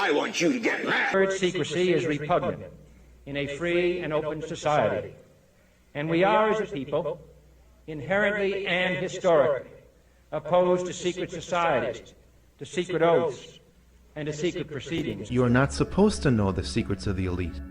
I want you to get mad. Word secrecy is repugnant in a free and open society, and we are, as a people, inherently and historically opposed to secret societies, to secret oaths, and to secret proceedings. You are not supposed to know the secrets of the elite.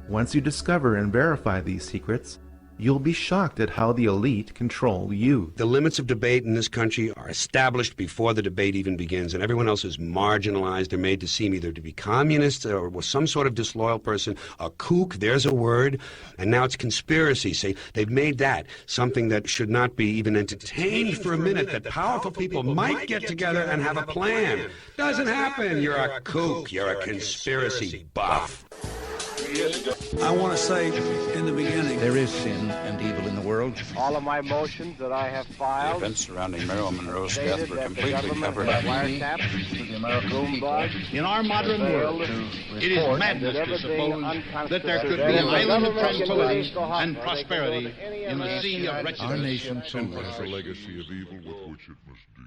Once you discover and verify these secrets, you'll be shocked at how the elite control you. The limits of debate in this country are established before the debate even begins, and everyone else is marginalized. They're made to seem either to be communists or some sort of disloyal person, a kook, there's a word, and now it's conspiracy. See, they've made that something that should not be even entertained for a minute, that powerful people might get together and have a plan. Doesn't happen. You're a kook. You're a conspiracy buff. I want to say in the beginning, there is sin and evil in the world. All of my motions that I have filed. The events surrounding Marilyn Monroe's death were completely covered up. In our modern world, it is madness to suppose that there could be an island of tranquility and prosperity in the sea of wretchedness. Our nation, too, has a legacy of evil with which it must deal.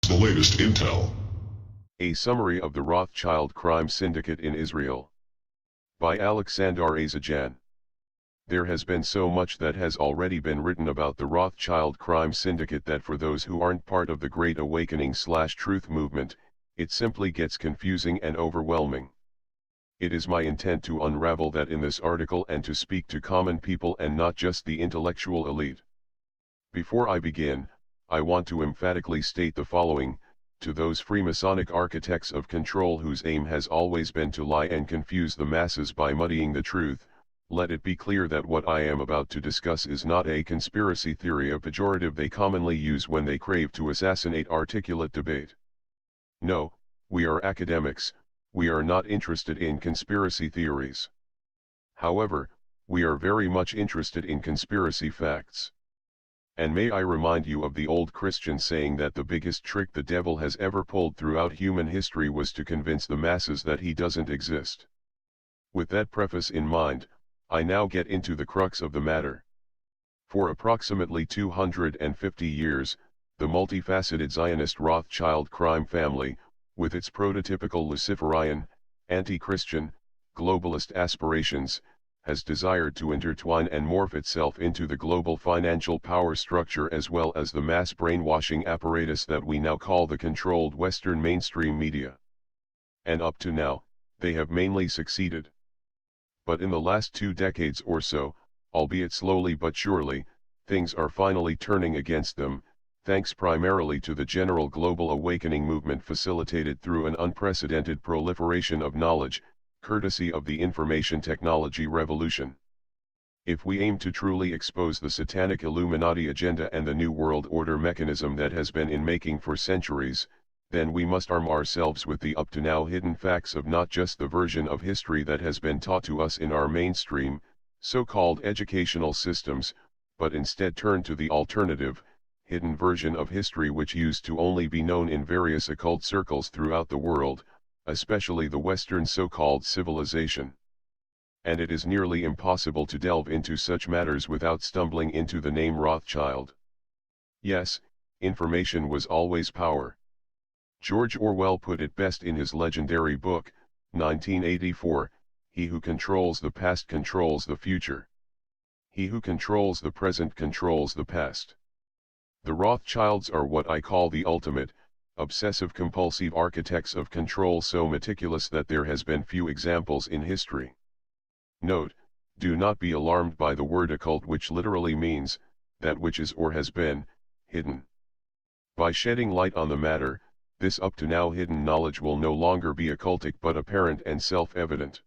The latest intel. A summary of the Rothschild crime syndicate in Israel. By Alexander Azajan. There has been so much that has already been written about the Rothschild crime syndicate that for those who aren't part of the Great Awakening/Truth movement, it simply gets confusing and overwhelming. It is my intent to unravel that in this article and to speak to common people and not just the intellectual elite. Before I begin, I want to emphatically state the following, to those Freemasonic architects of control whose aim has always been to lie and confuse the masses by muddying the truth, let it be clear that what I am about to discuss is not a conspiracy theory, a pejorative they commonly use when they crave to assassinate articulate debate. No, we are academics, we are not interested in conspiracy theories. However, we are very much interested in conspiracy facts. And may I remind you of the old Christian saying that the biggest trick the devil has ever pulled throughout human history was to convince the masses that he doesn't exist. With that preface in mind, I now get into the crux of the matter. For approximately 250 years, the multifaceted Zionist Rothschild crime family, with its prototypical Luciferian, anti-Christian, globalist aspirations, has desired to intertwine and morph itself into the global financial power structure as well as the mass brainwashing apparatus that we now call the controlled Western mainstream media. And up to now, they have mainly succeeded. But in the last 2 decades or so, albeit slowly but surely, things are finally turning against them, thanks primarily to the general global awakening movement facilitated through an unprecedented proliferation of knowledge, courtesy of the information technology revolution. If we aim to truly expose the satanic Illuminati agenda and the New World Order mechanism that has been in making for centuries, then we must arm ourselves with the up-to-now hidden facts of not just the version of history that has been taught to us in our mainstream, so-called educational systems, but instead turn to the alternative, hidden version of history which used to only be known in various occult circles throughout the world, especially the Western so-called civilization. And it is nearly impossible to delve into such matters without stumbling into the name Rothschild. Yes, information was always power. George Orwell put it best in his legendary book, 1984, "He who controls the past controls the future. He who controls the present controls the past." The Rothschilds are what I call the ultimate, obsessive-compulsive architects of control, so meticulous that there has been few examples in history. Note, do not be alarmed by the word occult, which literally means, that which is or has been, hidden. By shedding light on the matter, this up-to-now hidden knowledge will no longer be occultic but apparent and self-evident.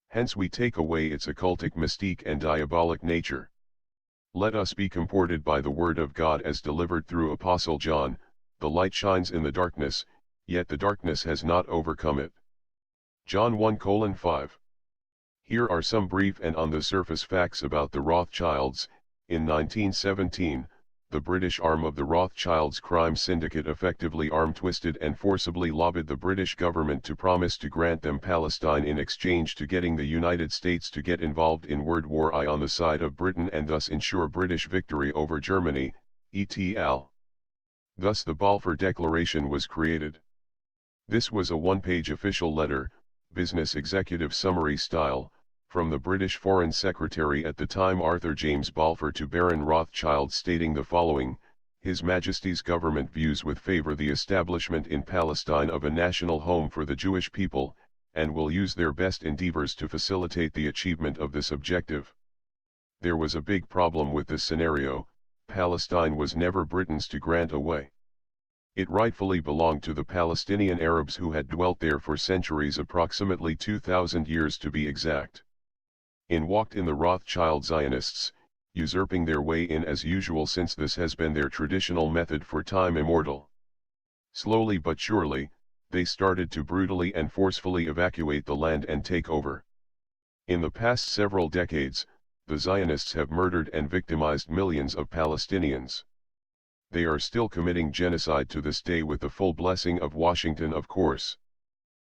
Hence we take away its occultic mystique and diabolic nature. Let us be comported by the word of God as delivered through Apostle John, "The light shines in the darkness, yet the darkness has not overcome it." John 1:5. Here are some brief and on-the-surface facts about the Rothschilds. In 1917, the British arm of the Rothschilds' crime syndicate effectively arm-twisted and forcibly lobbied the British government to promise to grant them Palestine in exchange to getting the United States to get involved in World War I on the side of Britain and thus ensure British victory over Germany, et.al. Thus the Balfour Declaration was created. This was a one-page official letter, business executive summary style, from the British Foreign Secretary at the time Arthur James Balfour to Baron Rothschild stating the following: His Majesty's government views with favour the establishment in Palestine of a national home for the Jewish people, and will use their best endeavours to facilitate the achievement of this objective. There was a big problem with this scenario. Palestine was never Britain's to grant away. It rightfully belonged to the Palestinian Arabs who had dwelt there for centuries, approximately 2,000 years to be exact. In walked in the Rothschild Zionists, usurping their way in as usual, since this has been their traditional method for time immemorial. Slowly but surely, they started to brutally and forcefully evacuate the land and take over. In the past several decades, the Zionists have murdered and victimized millions of Palestinians. They are still committing genocide to this day with the full blessing of Washington, of course.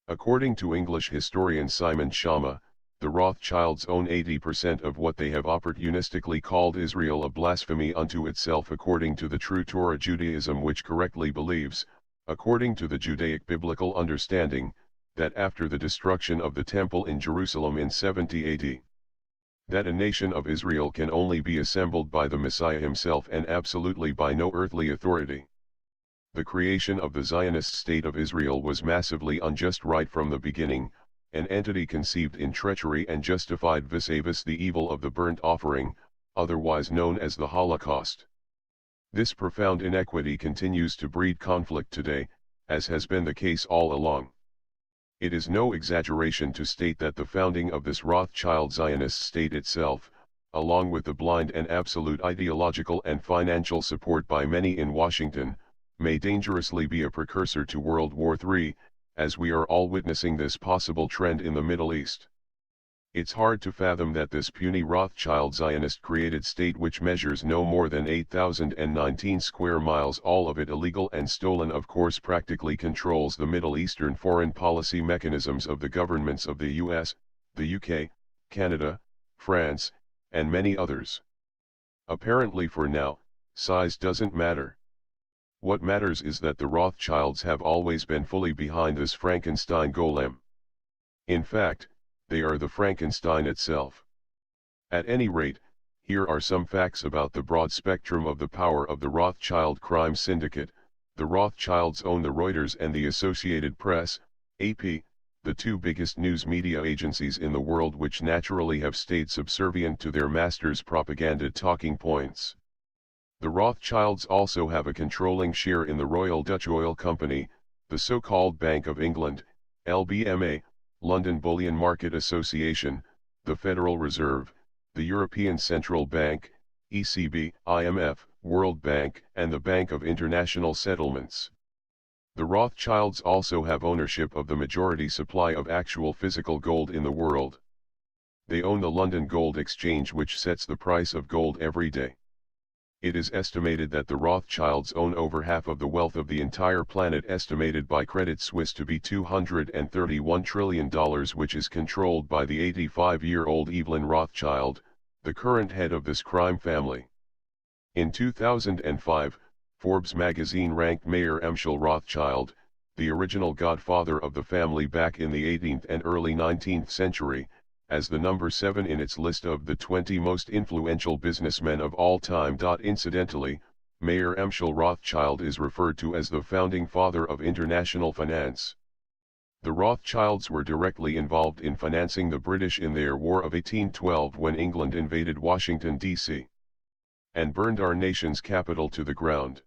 According to English historian Simon Schama, the Rothschilds own 80% of what they have opportunistically called Israel a blasphemy unto itself, according to the true Torah Judaism, which correctly believes, according to the Judaic biblical understanding, that after the destruction of the temple in Jerusalem in 70 AD, that a nation of Israel can only be assembled by the Messiah himself and absolutely by no earthly authority. The creation of the Zionist state of Israel was massively unjust right from the beginning, an entity conceived in treachery and justified vis-a-vis the evil of the burnt offering, otherwise known as the Holocaust. This profound inequity continues to breed conflict today, as has been the case all along. It is no exaggeration to state that the founding of this Rothschild Zionist state itself, along with the blind and absolute ideological and financial support by many in Washington, may dangerously be a precursor to World War III, as we are all witnessing this possible trend in the Middle East. It's hard to fathom that this puny Rothschild Zionist-created state, which measures no more than 8,019 square miles, all of it illegal and stolen, of course, practically controls the Middle Eastern foreign policy mechanisms of the governments of the US, the UK, Canada, France, and many others. Apparently for now, size doesn't matter. What matters is that the Rothschilds have always been fully behind this Frankenstein golem. In fact, they are the Frankenstein itself. At any rate, here are some facts about the broad spectrum of the power of the Rothschild crime syndicate. The Rothschilds own the Reuters and the Associated Press, AP, the two biggest news media agencies in the world, which naturally have stayed subservient to their masters' propaganda talking points. The Rothschilds also have a controlling share in the Royal Dutch Oil Company, the so-called Bank of England, LBMA, London Bullion Market Association, the Federal Reserve, the European Central Bank, ECB, IMF, World Bank, and the Bank of International Settlements. The Rothschilds also have ownership of the majority supply of actual physical gold in the world. They own the London Gold Exchange, which sets the price of gold every day. It is estimated that the Rothschilds own over half of the wealth of the entire planet, estimated by Credit Suisse to be $231 trillion, which is controlled by the 85-year-old Evelyn Rothschild, the current head of this crime family. In 2005, Forbes magazine ranked Mayer Amschel Rothschild, the original godfather of the family back in the 18th and early 19th century, as the number 7 in its list of the 20 most influential businessmen of all time. Incidentally, Mayer Amschel Rothschild is referred to as the founding father of international finance. The Rothschilds were directly involved in financing the British in their War of 1812, when England invaded Washington, D.C. and burned our nation's capital to the ground.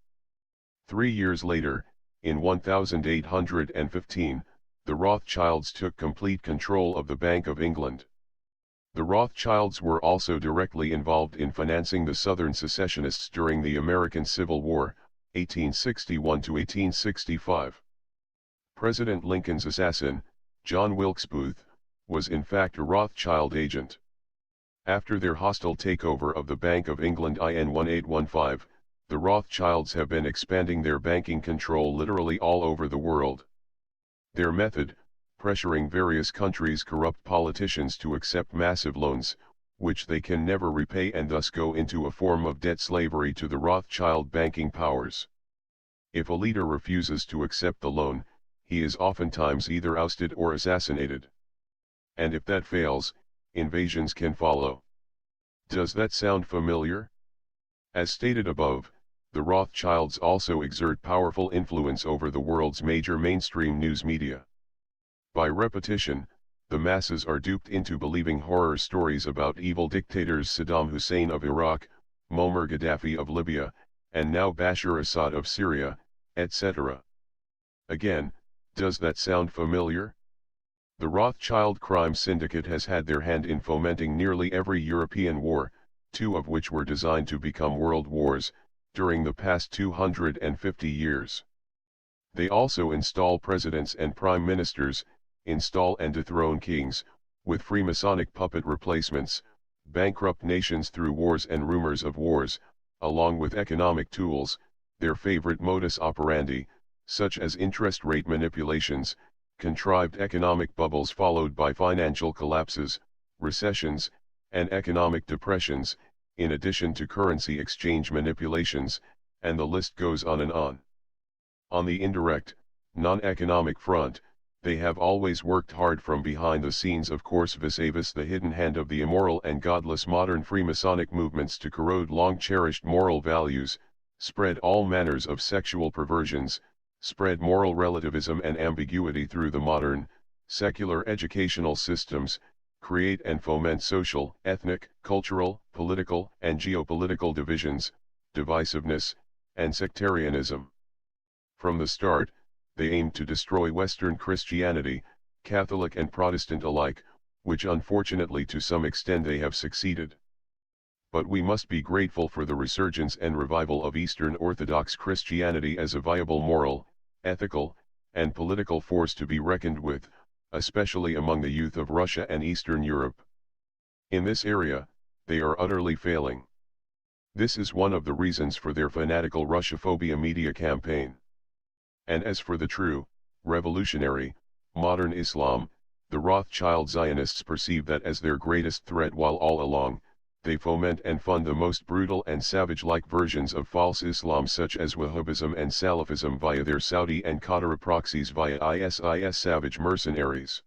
3 years later, in 1815, the Rothschilds took complete control of the Bank of England. The Rothschilds were also directly involved in financing the Southern secessionists during the American Civil War, 1861 to 1865. President Lincoln's assassin, John Wilkes Booth, was in fact a Rothschild agent. After their hostile takeover of the Bank of England in 1815, The Rothschilds have been expanding their banking control literally all over the world. Their method, pressuring various countries' corrupt politicians to accept massive loans, which they can never repay and thus go into a form of debt slavery to the Rothschild banking powers. If a leader refuses to accept the loan, he is oftentimes either ousted or assassinated. And if that fails, invasions can follow. Does that sound familiar? As stated above, the Rothschilds also exert powerful influence over the world's major mainstream news media. By repetition, the masses are duped into believing horror stories about evil dictators Saddam Hussein of Iraq, Muammar Gaddafi of Libya, and now Bashar Assad of Syria, etc. Again, does that sound familiar? The Rothschild crime syndicate has had their hand in fomenting nearly every European war, two of which were designed to become world wars, during the past 250 years. They also install presidents and prime ministers, install and dethrone kings, with Freemasonic puppet replacements, bankrupt nations through wars and rumors of wars, along with economic tools, their favorite modus operandi, such as interest rate manipulations, contrived economic bubbles followed by financial collapses, recessions, and economic depressions, in addition to currency exchange manipulations, and the list goes on and on. On the indirect, non-economic front, they have always worked hard from behind the scenes, of course, vis-a-vis the hidden hand of the immoral and godless modern Freemasonic movements to corrode long-cherished moral values, spread all manners of sexual perversions, spread moral relativism and ambiguity through the modern, secular educational systems, create and foment social, ethnic, cultural, political, and geopolitical divisions, divisiveness, and sectarianism. From the start, they aimed to destroy Western Christianity, Catholic and Protestant alike, which unfortunately to some extent they have succeeded. But we must be grateful for the resurgence and revival of Eastern Orthodox Christianity as a viable moral, ethical, and political force to be reckoned with, especially among the youth of Russia and Eastern Europe. In this area, they are utterly failing. This is one of the reasons for their fanatical Russophobia media campaign. And as for the true, revolutionary, modern Islam, the Rothschild Zionists perceive that as their greatest threat, while all along, they foment and fund the most brutal and savage-like versions of false Islam such as Wahhabism and Salafism via their Saudi and Qatari proxies via ISIS savage mercenaries.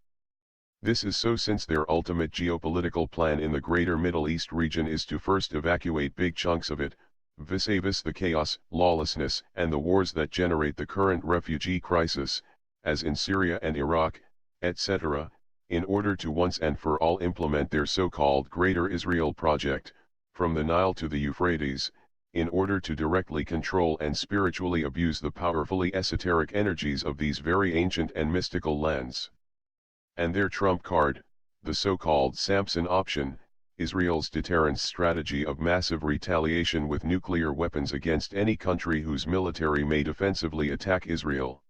This is so since their ultimate geopolitical plan in the greater Middle East region is to first evacuate big chunks of it, vis-a-vis the chaos, lawlessness, and the wars that generate the current refugee crisis, as in Syria and Iraq, etc., in order to once and for all implement their so-called Greater Israel Project, from the Nile to the Euphrates, in order to directly control and spiritually abuse the powerfully esoteric energies of these very ancient and mystical lands. And their trump card, the so-called Samson option, Israel's deterrence strategy of massive retaliation with nuclear weapons against any country whose military may defensively attack Israel.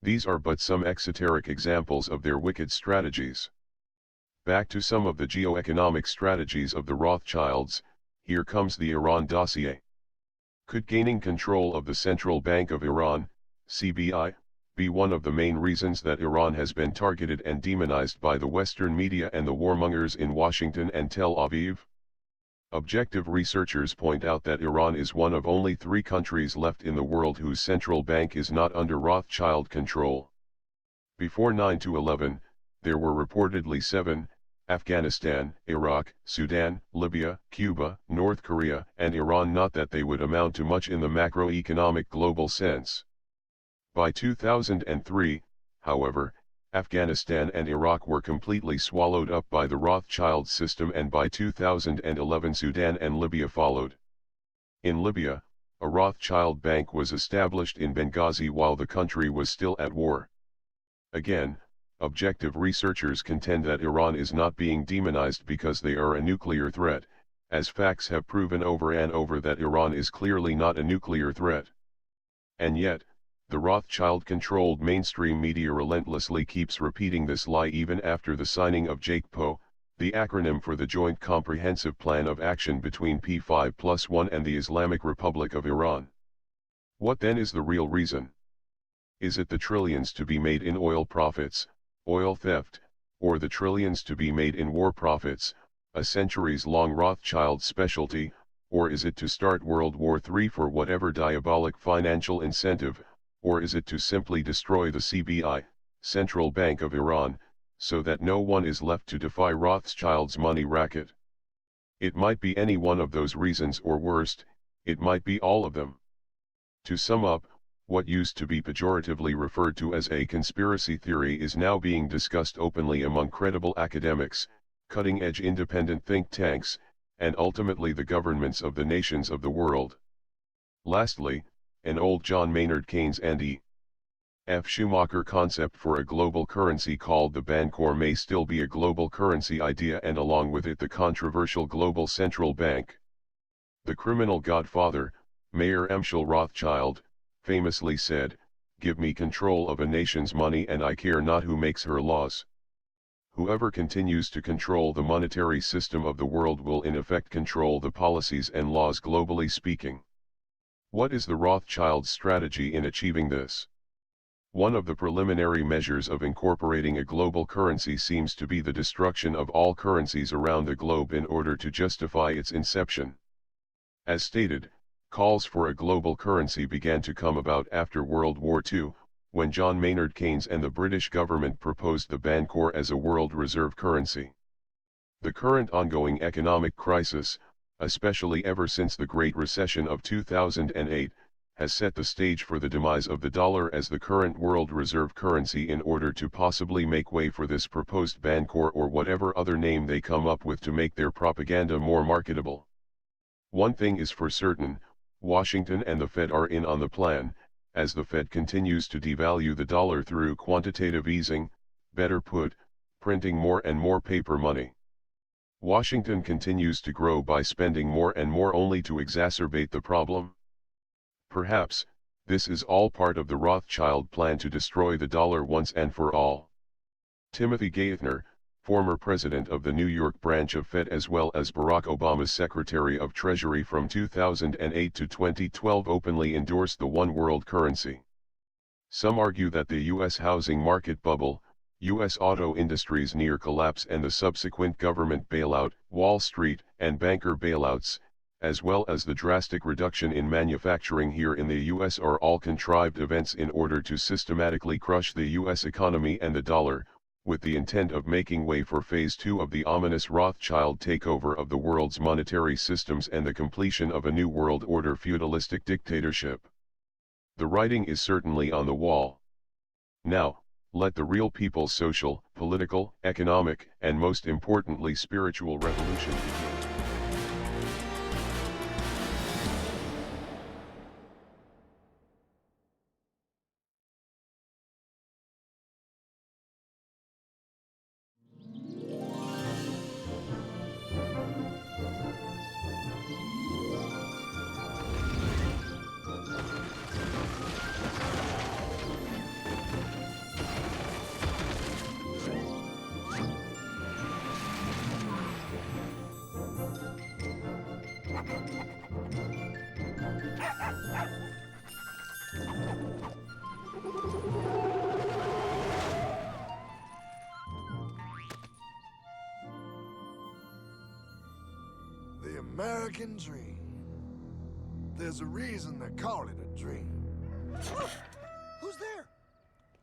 These are but some exoteric examples of their wicked strategies. Back to some of the geoeconomic strategies of the Rothschilds, here comes the Iran dossier. Could gaining control of the Central Bank of Iran, CBI, be one of the main reasons that Iran has been targeted and demonized by the Western media and the warmongers in Washington and Tel Aviv? Objective researchers point out that Iran is one of only 3 countries left in the world whose central bank is not under Rothschild control. Before 9/11, there were reportedly 7, Afghanistan, Iraq, Sudan, Libya, Cuba, North Korea, and Iran, not that they would amount to much in the macroeconomic global sense. By 2003, however, Afghanistan and Iraq were completely swallowed up by the Rothschild system, and by 2011 Sudan and Libya followed. In Libya, a Rothschild bank was established in Benghazi while the country was still at war. Again, objective researchers contend that Iran is not being demonized because they are a nuclear threat, as facts have proven over and over that Iran is clearly not a nuclear threat. And yet, the Rothschild-controlled mainstream media relentlessly keeps repeating this lie even after the signing of JCPOA, the acronym for the Joint Comprehensive Plan of Action between P5+1 and the Islamic Republic of Iran. What then is the real reason? Is it the trillions to be made in oil profits, oil theft, or the trillions to be made in war profits, a centuries-long Rothschild specialty, or is it to start World War III for whatever diabolic financial incentive, or is it to simply destroy the CBI, Central Bank of Iran, so that no one is left to defy Rothschild's money racket? It might be any one of those reasons, or worst, it might be all of them. To sum up, what used to be pejoratively referred to as a conspiracy theory is now being discussed openly among credible academics, cutting-edge independent think tanks, and ultimately the governments of the nations of the world. Lastly, an old John Maynard Keynes and E. F. Schumacher concept for a global currency called the Bancor may still be a global currency idea, and along with it the controversial global central bank. The criminal godfather, Mayer Amschel Rothschild, famously said, "Give me control of a nation's money and I care not who makes her laws." Whoever continues to control the monetary system of the world will in effect control the policies and laws globally speaking. What is the Rothschild strategy in achieving this? One of the preliminary measures of incorporating a global currency seems to be the destruction of all currencies around the globe in order to justify its inception. As stated, calls for a global currency began to come about after World War II, when John Maynard Keynes and the British government proposed the Bancor as a world reserve currency. The current ongoing economic crisis, especially ever since the Great Recession of 2008, has set the stage for the demise of the dollar as the current world reserve currency in order to possibly make way for this proposed Bancor or whatever other name they come up with to make their propaganda more marketable. One thing is for certain, Washington and the Fed are in on the plan, as the Fed continues to devalue the dollar through quantitative easing, better put, printing more and more paper money. Washington continues to grow by spending more and more only to exacerbate the problem. Perhaps, this is all part of the Rothschild plan to destroy the dollar once and for all. Timothy Geithner, former president of the New York branch of Fed as well as Barack Obama's Secretary of Treasury from 2008 to 2012, openly endorsed the one world currency. Some argue that the U.S. housing market bubble, U.S. auto industry's near collapse and the subsequent government bailout, Wall Street, and banker bailouts, as well as the drastic reduction in manufacturing here in the U.S. are all contrived events in order to systematically crush the U.S. economy and the dollar, with the intent of making way for Phase 2 of the ominous Rothschild takeover of the world's monetary systems and the completion of a new world order feudalistic dictatorship. The writing is certainly on the wall. Now, let the real people's social, political, economic, and most importantly spiritual revolution begin. The American dream. There's a reason they call it a dream. Who's there?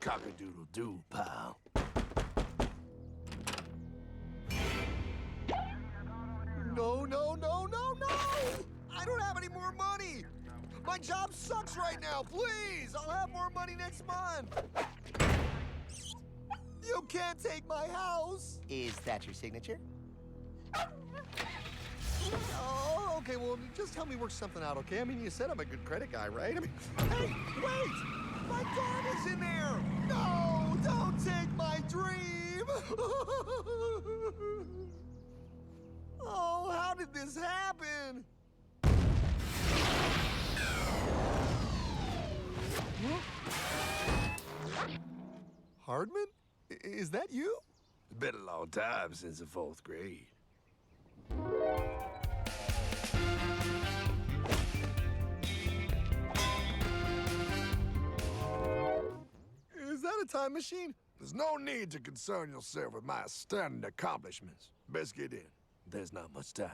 Cock-a-doodle-doo, pal. No, no, no, no, no! I don't have any more money! My job sucks right now, please! I'll have more money next month! You can't take my house! Is that your signature? Oh, okay, well, just help me work something out, okay? I mean, you said I'm a good credit guy, right? I mean, hey, wait! My dad is in there! No, don't take my dream! Oh, how did this happen? Hardman? Is that you? It's been a long time since the 4th grade. Is that a time machine? There's no need to concern yourself with my outstanding accomplishments. Best get in. There's not much time.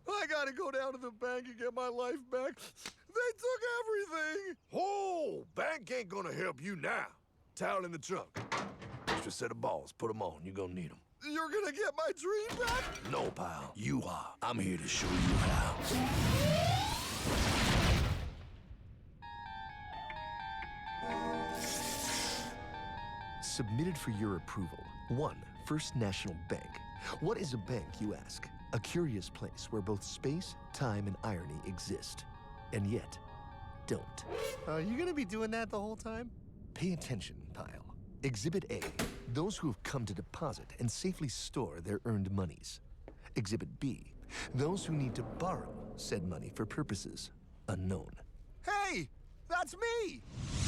I gotta go down to the bank and get my life back. They took everything. Oh, bank ain't gonna help you now. Towel in the trunk. Extra set of balls. Put them on. You're gonna need them. You're gonna get my dream back? No, pal. You are. I'm here to show you how. Submitted for your approval. 1. First National Bank. What is a bank, you ask? A curious place where both space, time, and irony exist. And yet, don't. You gonna be doing that the whole time? Pay attention, pile. Exhibit A. Those who have come to deposit and safely store their earned monies. Exhibit B. Those who need to borrow said money for purposes unknown. Hey! That's me!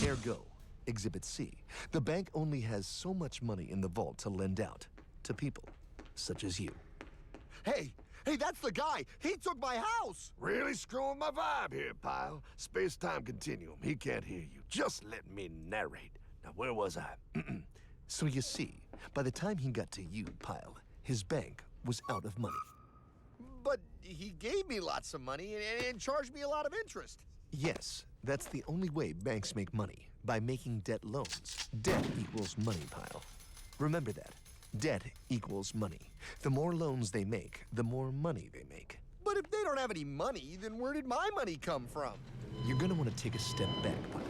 Ergo. Exhibit C. The bank only has so much money in the vault to lend out to people such as you. Hey, that's the guy! He took my house! Really screwing my vibe here, pal. Space-time continuum. He can't hear you. Just let me narrate. Now, where was I? So you see, by the time he got to you, pile, his bank was out of money. But he gave me lots of money and charged me a lot of interest. Yes, that's the only way banks make money, by making debt loans. Debt equals money, pile. Remember that. Debt equals money. The more loans they make, the more money they make. But if they don't have any money, then where did my money come from? You're gonna want to take a step back, pile.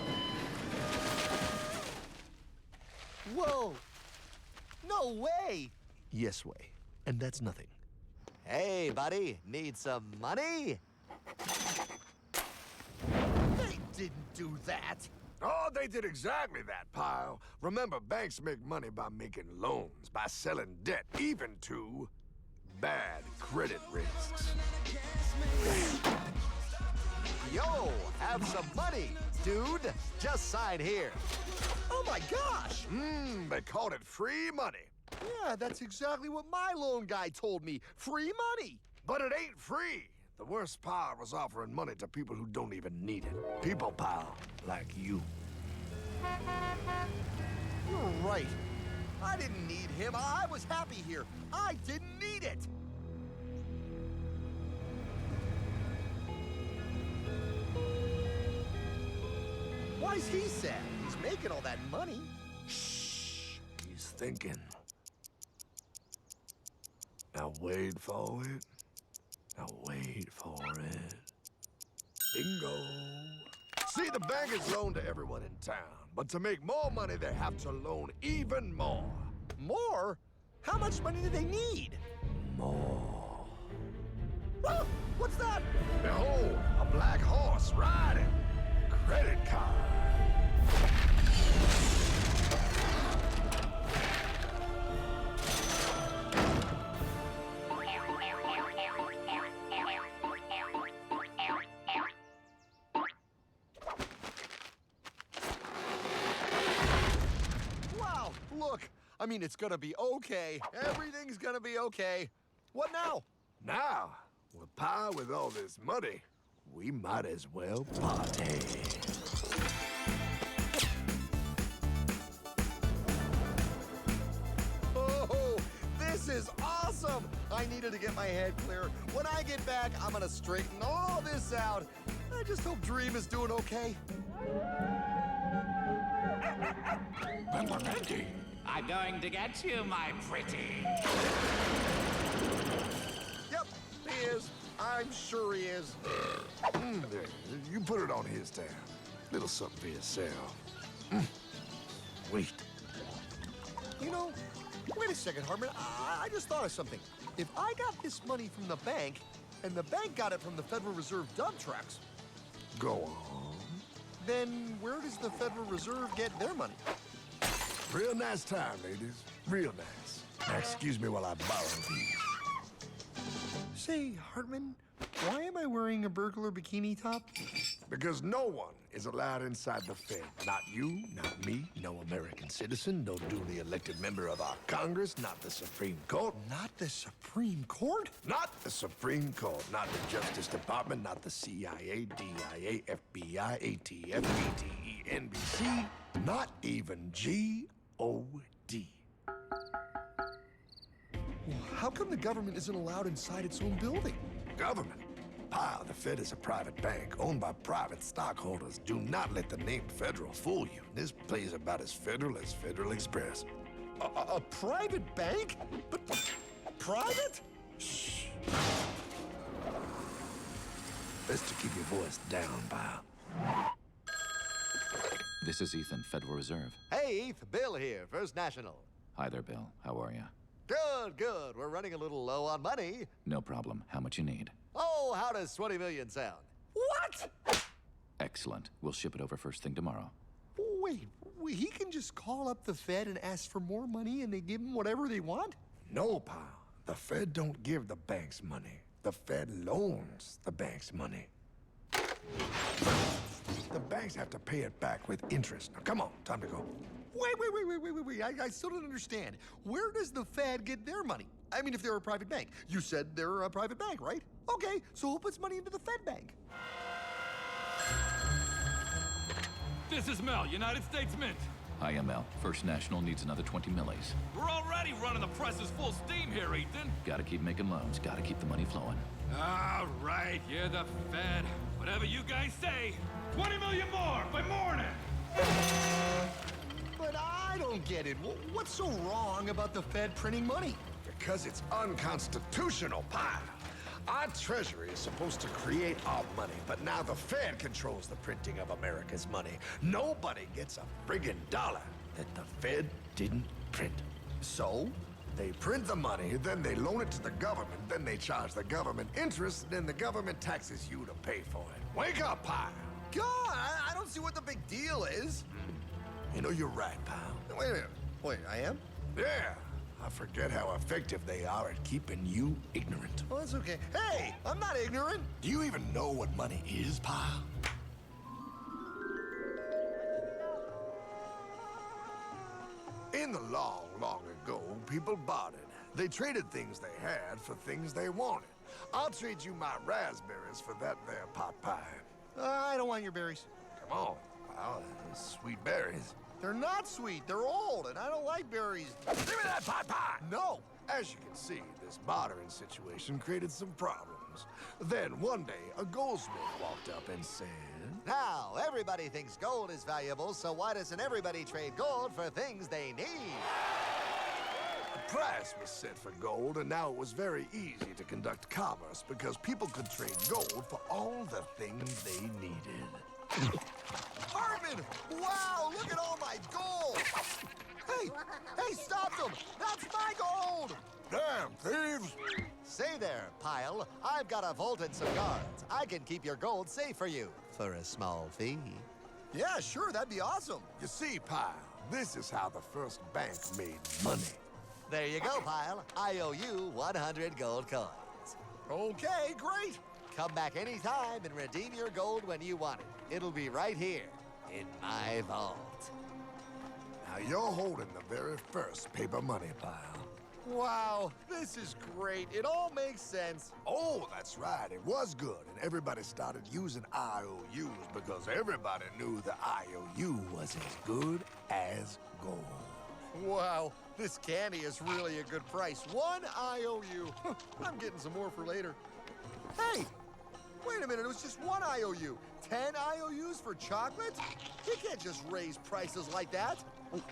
Whoa! No way! Yes way. And that's nothing. Hey, buddy, need some money? They didn't do that. Oh, they did exactly that, pile. Remember, banks make money by making loans, by selling debt, even to bad credit risks. Yo, have some money, dude. Just sign here. Oh my gosh! They called it free money. Yeah, that's exactly what my loan guy told me. Free money. But it ain't free. The worst part was offering money to people who don't even need it. People, pal, like you. You're right. I didn't need him. I was happy here. I didn't need it. Why's he sad? He's making all that money. Shh. He's thinking. Now wait for it. Now wait for it. Bingo. See, the bank is loaned to everyone in town, but to make more money, they have to loan even more. More? How much money do they need? More. Ah, what's that? Behold, a black horse riding. Credit card. Look, I mean, it's gonna be okay. Everything's gonna be okay. What now? Now, with pie with all this money, we might as well party. Oh, this is awesome! I needed to get my head clear. When I get back, I'm gonna straighten all this out. I just hope Dream is doing okay. I'm going to get you, my pretty. Yep, he is. I'm sure he is. There, you put it on his tab. Little something for yourself. Wait. You know, wait a second, Hartman. I just thought of something. If I got this money from the bank, and the bank got it from the Federal Reserve dump trucks... Go on. Then where does the Federal Reserve get their money? Real nice time, ladies. Real nice. Now, excuse me while I borrow these. Say, Hartman, why am I wearing a burglar bikini top? Because no one is allowed inside the Fed. Not you, not me, no American citizen, no duly elected member of our Congress, not the Supreme Court. Not the Supreme Court? Not the Supreme Court, not the Justice Department, not the CIA, DIA, FBI, ATF, ATE, NBC, not even G.O.D. Well, how come the government isn't allowed inside its own building? Government? Pyle, the Fed is a private bank owned by private stockholders. Do not let the name Federal fool you. This place is about as federal as Federal Express. A private bank? But private? Shh. Best to keep your voice down, Pyle. This is Ethan, Federal Reserve. Hey, Eth, Bill here, First National. Hi there, Bill. How are you? Good, good. We're running a little low on money. No problem. How much you need? Oh, how does 20 million sound? What? Excellent. We'll ship it over first thing tomorrow. Wait, he can just call up the Fed and ask for more money and they give him whatever they want? No, Pyle. The Fed don't give the banks money. The Fed loans the banks money. The banks have to pay it back with interest. Now, come on, time to go. Wait. I still don't understand. Where does the Fed get their money? I mean, if they're a private bank. You said they're a private bank, right? Okay, so who puts money into the Fed bank? This is Mel, United States Mint. Hi, Mel. First National needs another 20 millis. We're already running the presses full steam here, Ethan. Gotta keep making loans. Gotta keep the money flowing. All right, you're the Fed. Whatever you guys say. 20 million more by morning. But I don't get it. What's so wrong about the Fed printing money? Because it's unconstitutional, Pyle. Our Treasury is supposed to create our money, but now the Fed controls the printing of America's money. Nobody gets a friggin' dollar that the Fed didn't print. So? They print the money, then they loan it to the government, then they charge the government interest, then the government taxes you to pay for it. Wake up, Pyle! God, I don't see what the big deal is. You know, you're right, Pyle. Wait a minute. Wait, I am? Yeah. I forget how effective they are at keeping you ignorant. Well, that's okay. Hey, I'm not ignorant. Do you even know what money is, Pyle? In the long, long ago, people bartered. They traded things they had for things they wanted. I'll trade you my raspberries for that there pot pie. I don't want your berries. Come on, Pyle. They're sweet berries. They're not sweet. They're old, and I don't like berries. Give me that pot pie! No. As you can see, this bartering situation created some problems. Then one day, a goldsmith walked up and said, Now, everybody thinks gold is valuable, so why doesn't everybody trade gold for things they need? A price was set for gold, and now it was very easy to conduct commerce because people could trade gold for all the things they needed. Hartman! Wow, look at all my gold! Hey, stop them! That's my gold! Damn thieves! Say there, Pyle. I've got a vault and some guards. I can keep your gold safe for you for a small fee. Yeah, sure, that'd be awesome. You see, Pyle, this is how the first bank made money. There you go, Pyle. I owe you 100 gold coins. Okay, great. Come back anytime and redeem your gold when you want it. It'll be right here in my vault. Now you're holding the very first paper money, Pyle. Wow, this is great. It all makes sense. Oh, that's right. It was good, and everybody started using IOUs because everybody knew the IOU was as good as gold. Wow, this candy is really a good price. 1 IOU. I'm getting some more for later. Hey, wait a minute. It was just 1 IOU. 10 IOUs for chocolate? You can't just raise prices like that.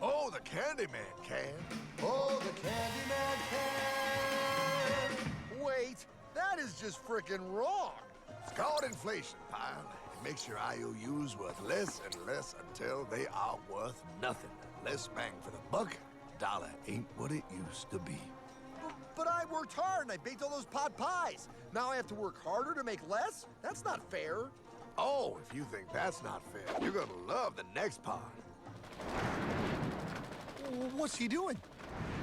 Oh, the Candyman can. Oh, the Candyman can. Wait, that is just frickin' wrong. It's called inflation, Pyle. It makes your IOUs worth less and less until they are worth nothing. Less bang for the buck. Dollar ain't what it used to be. But I worked hard and I baked all those pot pies. Now I have to work harder to make less? That's not fair. Oh, if you think that's not fair, you're gonna love the next part. What's he doing?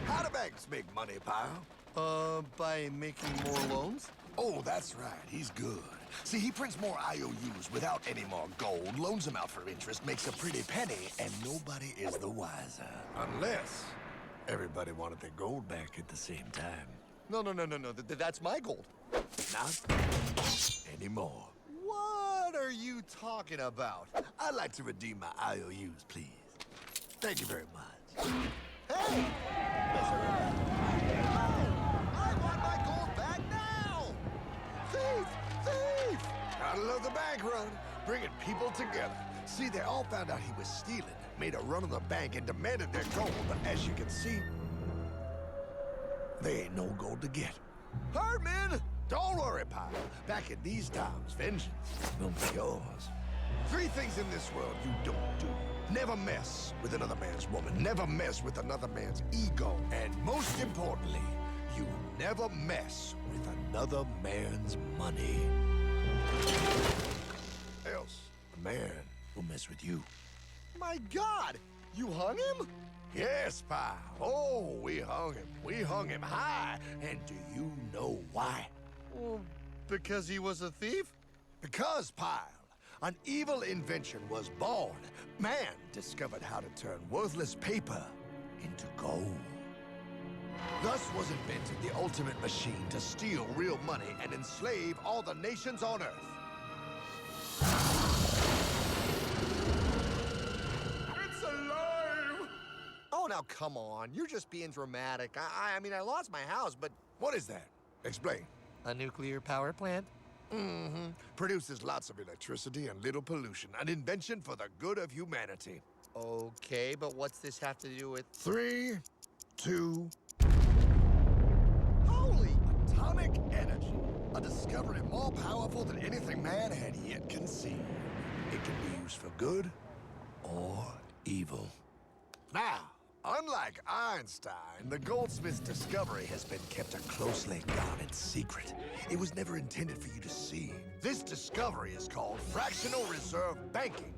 How do banks make money, Pyle? By making more loans? Oh, that's right. He's good. See, he prints more IOUs without any more gold, loans them out for interest, makes a pretty penny, and nobody is the wiser. Unless everybody wanted their gold back at the same time. No. That's my gold. Not anymore. What are you talking about? I'd like to redeem my IOUs, please. Thank you very much. Hey! I want my gold back now! Thief! Thief! Gotta love the bank run, bringing people together. See, they all found out he was stealing, made a run on the bank, and demanded their gold. But as you can see, there ain't no gold to get. Herdman! Don't worry, pal. Back in these times, vengeance will be yours. 3 things in this world you don't do. Never mess with another man's woman. Never mess with another man's ego. And most importantly, you never mess with another man's money. Else, a man will mess with you. My God! You hung him? Yes, pal. Oh, we hung him. We hung him high. And do you know why? Well, because he was a thief? Because, pal, an evil invention was born. Man discovered how to turn worthless paper into gold. Thus was invented the ultimate machine to steal real money and enslave all the nations on Earth. It's alive! Oh, now come on. You're just being dramatic. I mean, I lost my house, but... What is that? Explain. A nuclear power plant? Mm-hmm. Produces lots of electricity and little pollution. An invention for the good of humanity. Okay, but what's this have to do with... 3, 2... Holy! Atomic energy. A discovery more powerful than anything man had yet conceived. It can be used for good or evil. Now, unlike Einstein, the goldsmith's discovery has been kept a closely guarded secret. It was never intended for you to see. This discovery is called fractional reserve banking.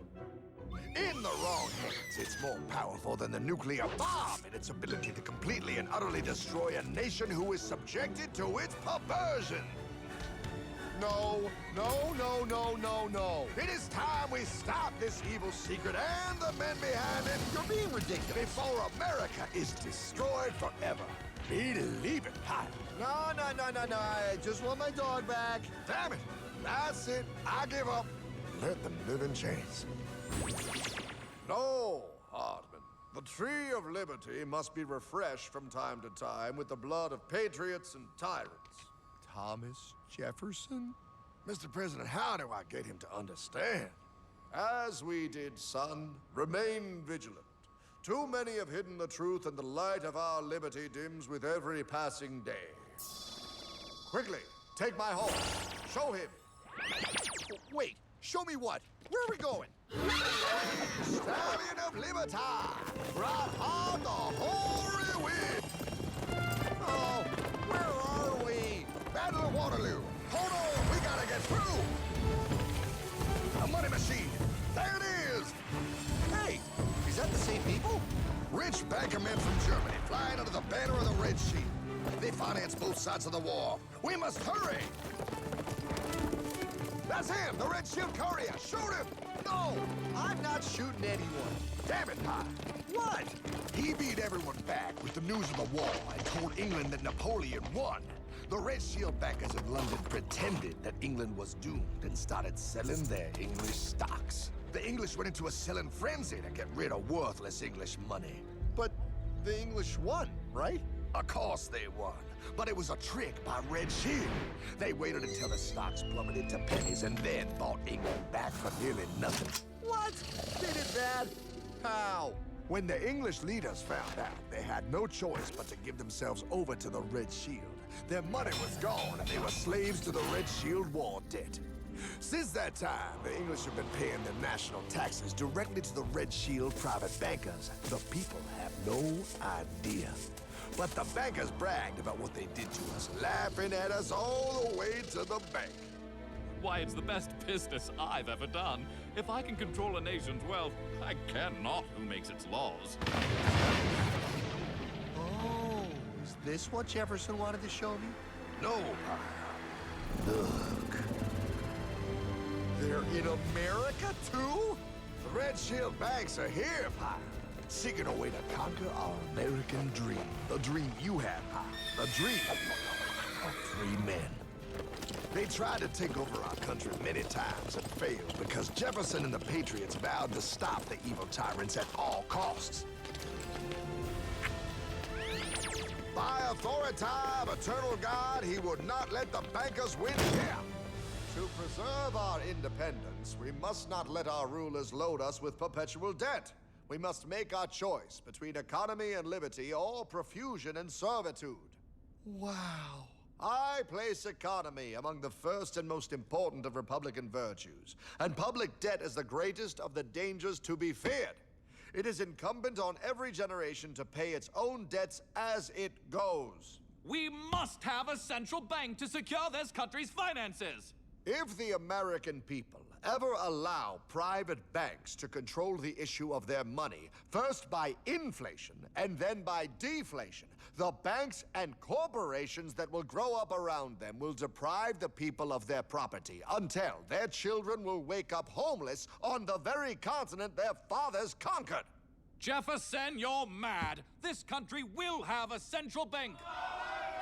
In the wrong hands, it's more powerful than the nuclear bomb in its ability to completely and utterly destroy a nation who is subjected to its perversion. No. It is time we stop this evil secret and the men behind it. You're being ridiculous. Before America is destroyed forever. Believe it, Pop. No. I just want my dog back. Damn it. That's it. I give up. Let them live in chains. No, Hardman. The tree of liberty must be refreshed from time to time with the blood of patriots and tyrants. Thomas Jefferson? Mr. President, how do I get him to understand? As we did, son, remain vigilant. Too many have hidden the truth, and the light of our liberty dims with every passing day. Quickly, take my horse. Show him. Wait, show me what? Where are we going? Stallion of Liberty! Brought on the hoary wind! Oh, where are we? Battle of Waterloo. Hold on, we gotta get through! A money machine. There it is! Hey, is that the same people? Rich banker men from Germany flying under the banner of the Red Shield. They finance both sides of the war. We must hurry! That's him, the Red Shield courier. Shoot him! No, I'm not shooting anyone. Damn it, Pop. What? He beat everyone back with the news of the war and told England that Napoleon won. The Red Shield bankers in London pretended that England was doomed and started selling their English stocks. The English went into a selling frenzy to get rid of worthless English money. But the English won, right? Of course they won. But it was a trick by Red Shield. They waited until the stocks plummeted to pennies and then bought England back for nearly nothing. What? They did that? How? When the English leaders found out, they had no choice but to give themselves over to the Red Shield. Their money was gone and they were slaves to the Red Shield war debt. Since that time, the English have been paying their national taxes directly to the Red Shield private bankers. The people have no idea. But the bankers bragged about what they did to us, laughing at us all the way to the bank. Why, it's the best business I've ever done. If I can control a nation's wealth, I care not who makes its laws. Oh, is this what Jefferson wanted to show me? No, Pop. Look. We're in America, too? The Red Shield banks are here, Pyle. Seeking a way to conquer our American dream. The dream you had, Pyle. The dream of free men. They tried to take over our country many times and failed because Jefferson and the Patriots vowed to stop the evil tyrants at all costs. By authority of eternal God, he would not let the bankers win here. To preserve our independence, we must not let our rulers load us with perpetual debt. We must make our choice between economy and liberty or profusion and servitude. Wow. I place economy among the first and most important of Republican virtues, and public debt is the greatest of the dangers to be feared. It is incumbent on every generation to pay its own debts as it goes. We must have a central bank to secure this country's finances. If the American people ever allow private banks to control the issue of their money, first by inflation and then by deflation, the banks and corporations that will grow up around them will deprive the people of their property until their children will wake up homeless on the very continent their fathers conquered. Jefferson, you're mad. This country will have a central bank.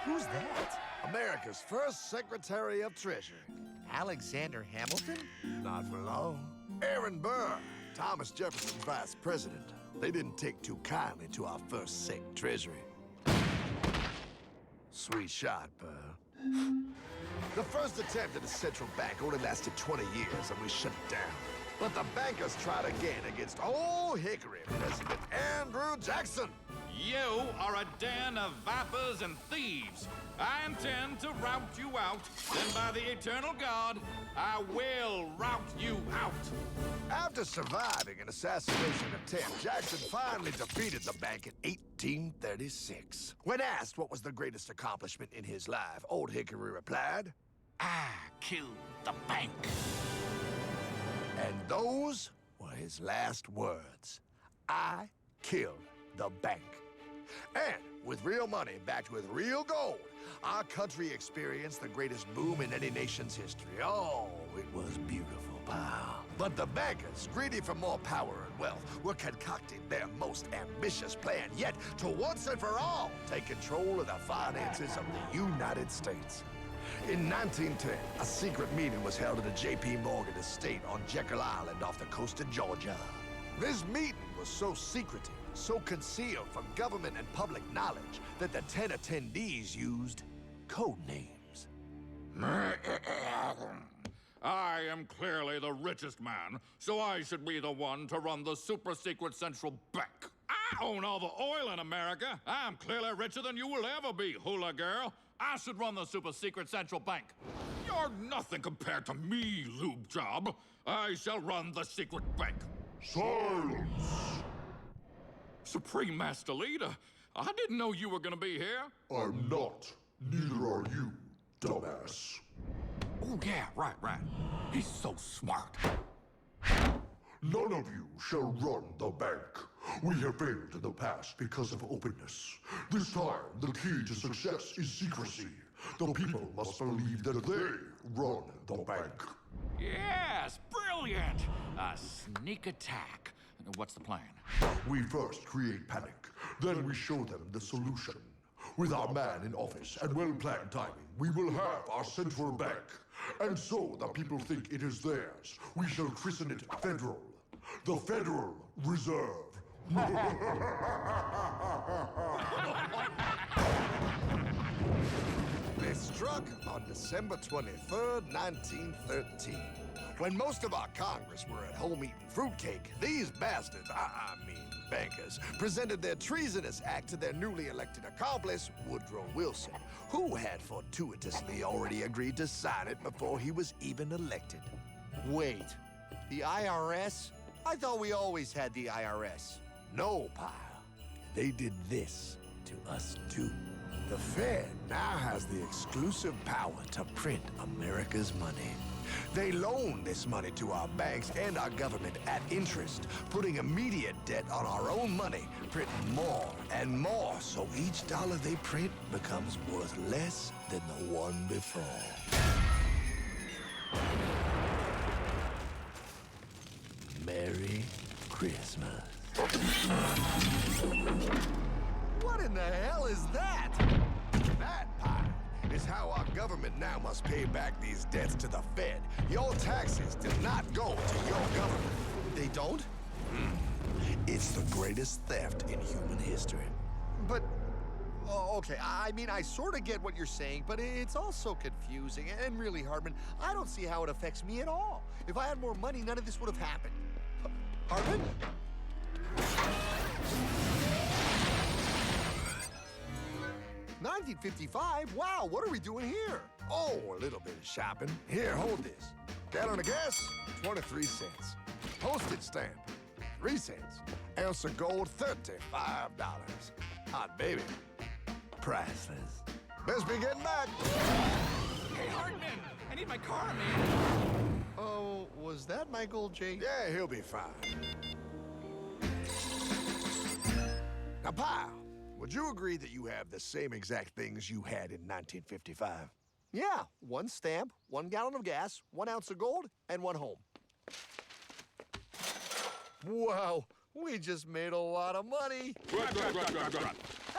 Who's that? America's first Secretary of Treasury. Alexander Hamilton? Not for long. Aaron Burr, Thomas Jefferson's vice president. They didn't take too kindly to our first Sec Treasury. Sweet shot, Burr. The first attempt at a central bank only lasted 20 years and we shut it down. But the bankers tried again against Old Hickory President Andrew Jackson. You are a den of vipers and thieves. I intend to rout you out, and by the eternal God, I will rout you out. After surviving an assassination attempt, Jackson finally defeated the bank in 1836. When asked what was the greatest accomplishment in his life, Old Hickory replied, I killed the bank. And those were his last words. I killed the bank. And with real money backed with real gold, our country experienced the greatest boom in any nation's history. Oh, it was beautiful, pal. But the bankers, greedy for more power and wealth, were concocting their most ambitious plan yet to once and for all take control of the finances of the United States. In 1910, a secret meeting was held at the J.P. Morgan estate on Jekyll Island off the coast of Georgia. This meeting was so secretive, so concealed from government and public knowledge that the 10 attendees used code names. I am clearly the richest man, so I should be the one to run the super-secret central bank. I own all the oil in America. I'm clearly richer than you will ever be, hula girl. I should run the super-secret central bank. You're nothing compared to me, lube job. I shall run the secret bank. Silence! Supreme Master Leader, I didn't know you were gonna be here. I'm not. Neither are you, dumbass. Oh, yeah, right. He's so smart. None of you shall run the bank. We have failed in the past because of openness. This time, the key to success is secrecy. The people must believe that they run the bank. Yes, brilliant! A sneak attack. What's the plan? We first create panic, then we show them the solution. With our man in office and well-planned timing, we will have our central bank. And so the people think it is theirs. We shall christen it Federal. The Federal Reserve. They struck on December 23rd, 1913. When most of our Congress were at home eating fruitcake, these bastards, I mean bankers, presented their treasonous act to their newly elected accomplice, Woodrow Wilson, who had fortuitously already agreed to sign it before he was even elected. Wait, the IRS? I thought we always had the IRS. No, pal. They did this to us too. The Fed now has the exclusive power to print America's money. They loan this money to our banks and our government at interest, putting immediate debt on our own money, printing more and more, so each dollar they print becomes worth less than the one before. Merry Christmas. What in the hell is that? That pile is how our government now must pay back these debts to the Fed. Your taxes do not go to your government. They don't? It's the greatest theft in human history. But, okay, I mean, I sort of get what you're saying, but it's also confusing. And really, Hartman, I don't see how it affects me at all. If I had more money, none of this would have happened. Hartman? 1955? Wow, what are we doing here? Oh, a little bit of shopping. Here, hold this. Gallon of gas, 23 cents. Postage stamp, 3 cents. Ounce of gold, $35. Hot baby, priceless. Best be getting back. Hey, Hartman, I need my car, man. Oh, was that Michael J? Yeah, he'll be fine. Now, pal, would you agree that you have the same exact things you had in 1955? Yeah, 1 stamp, 1 gallon of gas, 1 ounce of gold, and 1 home. Wow, we just made a lot of money.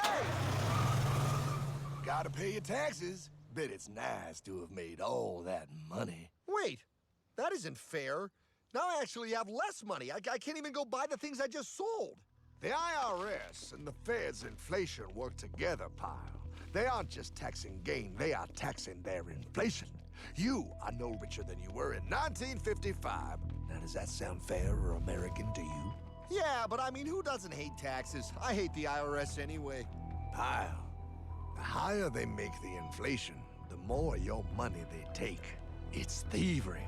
Hey! Gotta pay your taxes. Bet it's nice to have made all that money. Wait, that isn't fair. Now I actually have less money. I can't even go buy the things I just sold. The IRS and the Fed's inflation work together, pal. They aren't just taxing gain, they are taxing their inflation. You are no richer than you were in 1955. Now, does that sound fair or American to you? Yeah, but I mean, who doesn't hate taxes? I hate the IRS anyway. Pal, the higher they make the inflation, the more your money they take. It's thievery.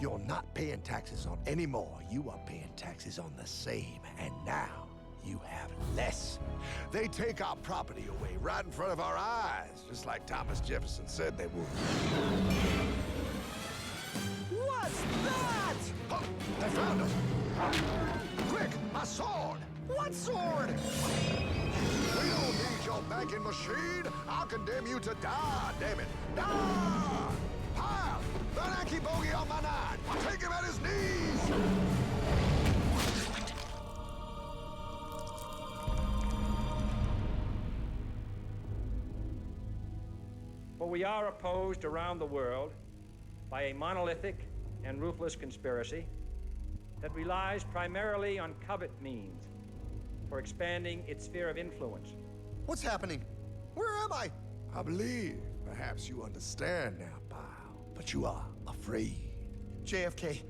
You're not paying taxes on any more. You are paying taxes on the same, and now you have less. They take our property away right in front of our eyes, just like Thomas Jefferson said they would. What's that? Oh, they found us. Quick, a sword. What sword? We don't need your banking machine. I'll condemn you to die, damn it. Die! Pile, the Yankee bogey on my 9. Take him at his knees. For we are opposed around the world by a monolithic and ruthless conspiracy that relies primarily on covert means for expanding its sphere of influence. What's happening? Where am I? I believe perhaps you understand now, pal, but you are afraid. JFK.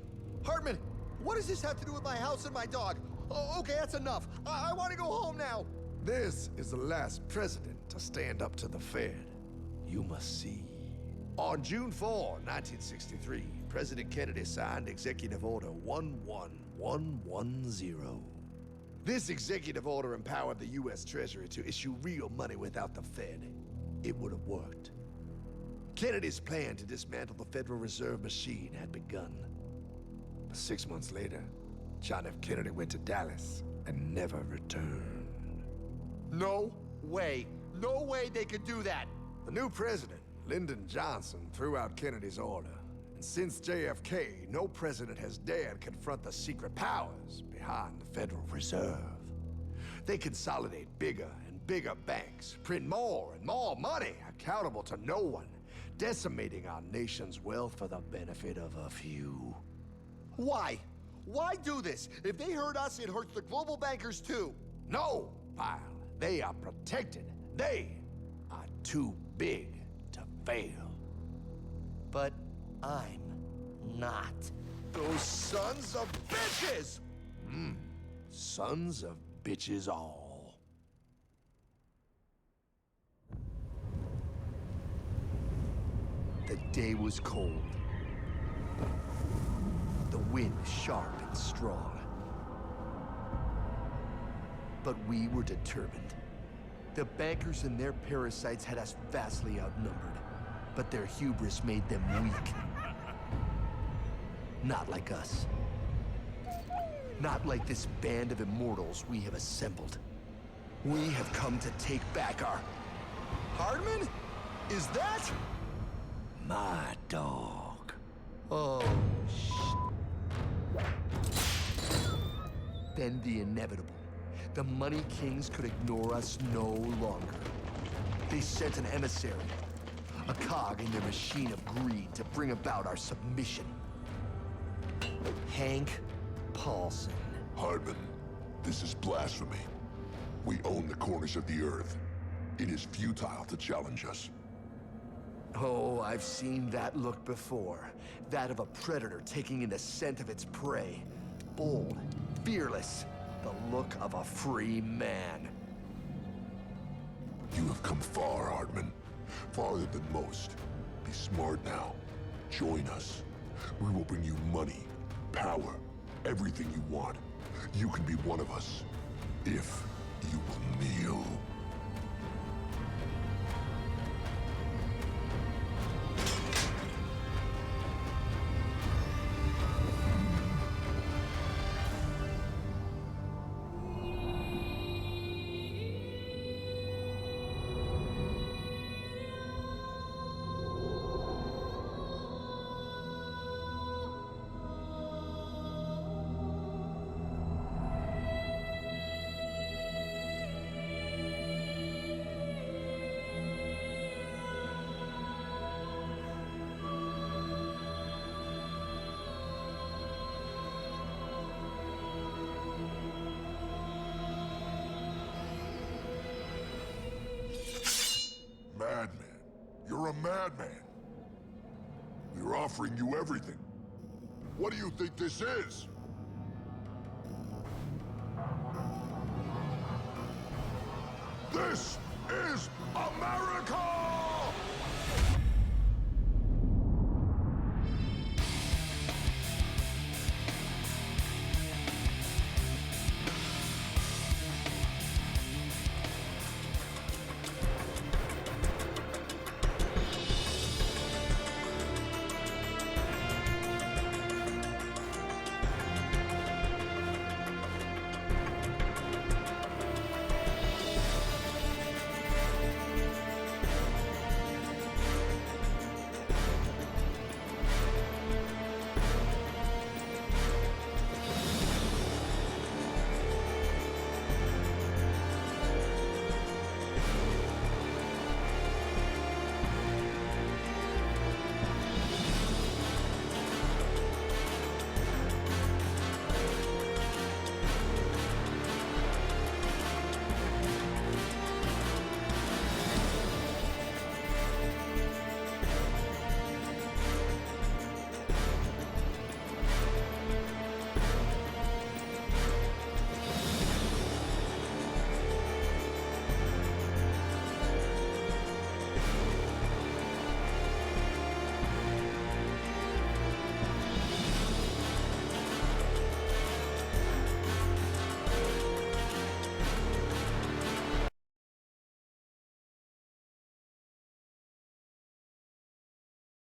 Hartman, what does this have to do with my house and my dog? Oh, okay, that's enough. I want to go home now. This is the last president to stand up to the Fed. You must see. On June 4, 1963, President Kennedy signed Executive Order 11110. This executive order empowered the U.S. Treasury to issue real money without the Fed. It would have worked. Kennedy's plan to dismantle the Federal Reserve machine had begun. But 6 months later, John F. Kennedy went to Dallas and never returned. No way. No way they could do that. The new president, Lyndon Johnson, threw out Kennedy's order. And since JFK, no president has dared confront the secret powers behind the Federal Reserve. They consolidate bigger and bigger banks, print more and more money, accountable to no one, decimating our nation's wealth for the benefit of a few. Why? Why do this? If they hurt us, it hurts the global bankers too. No, pal. They are protected. They are too big to fail. But I'm not. Those sons of bitches! Sons of bitches all. The day was cold. The wind sharp and strong. But we were determined. The bankers and their parasites had us vastly outnumbered, but their hubris made them weak. Not like us. Not like this band of immortals we have assembled. We have come to take back our... Hardman? Is that... my dog? Oh, shit. then the inevitable. The Money Kings could ignore us no longer. They sent an emissary, a cog in their machine of greed to bring about our submission. Hank Paulson. Hardman, this is blasphemy. We own the corners of the earth. It is futile to challenge us. Oh, I've seen that look before. That of a predator taking in the scent of its prey. Bold, fearless, the look of a free man. You have come far, Hardman. Farther than most. Be smart now. Join us. We will bring you money, power, everything you want. You can be one of us, if you will kneel. Madman. You're a madman. We're offering you everything. What do you think this is? This